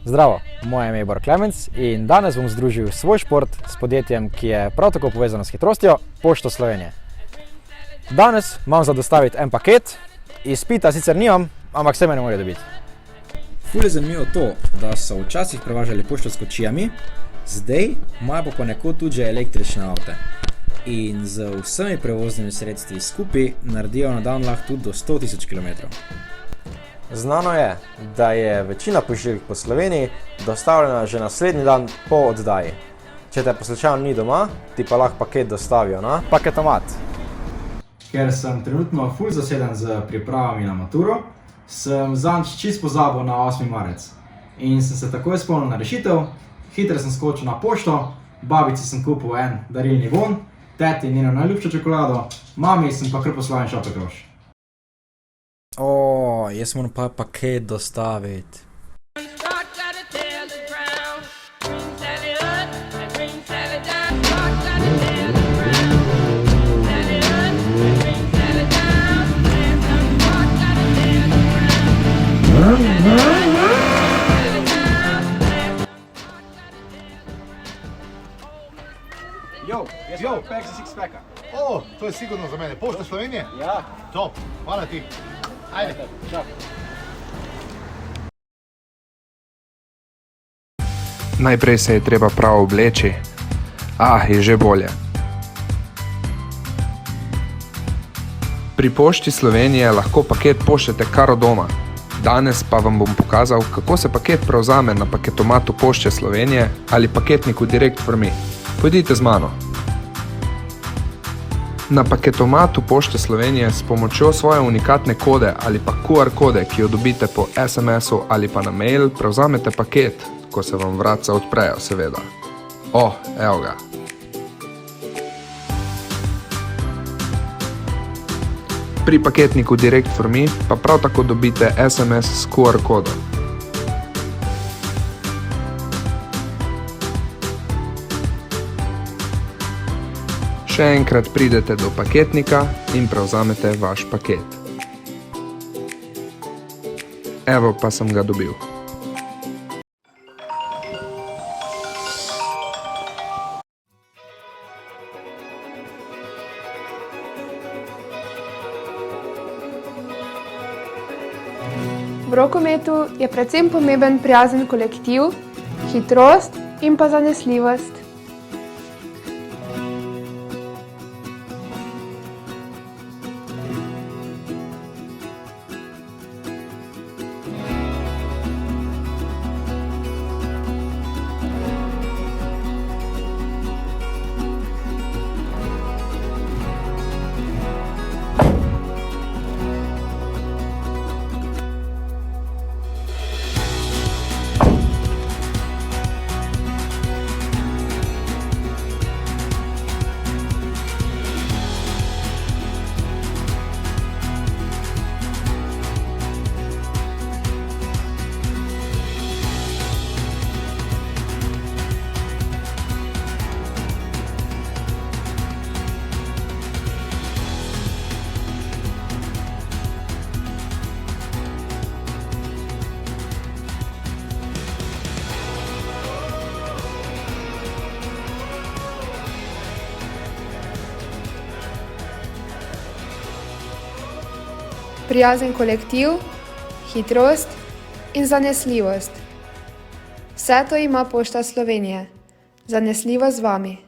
Zdravo, moje ime je Bor Klemenc in danes bom združil svoj šport s podjetjem, ki je prav tako povezano s hitrostjo, Pošto Slovenije. Danes imam za dostaviti en paket, izpita sicer nimam, ampak se me ne morejo dobiti. Ful je zanimivo to, da so včasih prevažali pošto s kočijami, zdaj imajo pa ponekod tudi že električne avte. In z vsemi prevoznimi sredstvi skupaj naredijo na dan lahko tudi do 100 000 km. Znano je, da je večina pošiljk po Sloveniji dostavljena že naslednji dan po oddaji. Če te pa slučajno ni doma, ti pa lahko paket dostavijo na paketomat. Ker sem trenutno ful zaseden z pripravami na maturo, sem zadnjič čisto pozabil na 8. marec. In sem se takoj spomnil na rešitev, hitro sem skočil na pošto, babici sem kupil en darilni von, teti njeno najljubšo čokolado, mami sem pa kar poslal en šopek rož. Jaz moram pa paket dostaviti. Jo, pek za six-packa. To je sigurno za mene. Pošta Slovenije? Ja. Top, hvala ti. Ajde. Čau. Najprej se je treba prav obleči. Je že bolje. Pri Pošti Slovenije lahko paket pošljete kar od doma. Danes pa vam bom pokazal, kako se paket prevzame na paketomatu Pošte Slovenije ali paketniku Direct for Me. Pojdite z mano. Na paketomatu Pošte Slovenije s pomočjo svoje unikatne kode ali pa QR kode, ki jo dobite po SMS-u ali pa na mail, prevzamete paket, ko se vam vratca odprejo, seveda. Evo ga. Pri paketniku Direct for Me pa prav tako dobite SMS s QR kodom. Še enkrat pridete do paketnika in prevzamete vaš paket. Evo pa sem ga dobil. V rokometu je predvsem pomemben prijazen kolektiv, hitrost in pa zanesljivost. Prijazen kolektiv, hitrost in zanesljivost. Vse to ima Pošta Slovenije. Zanesljivo z vami.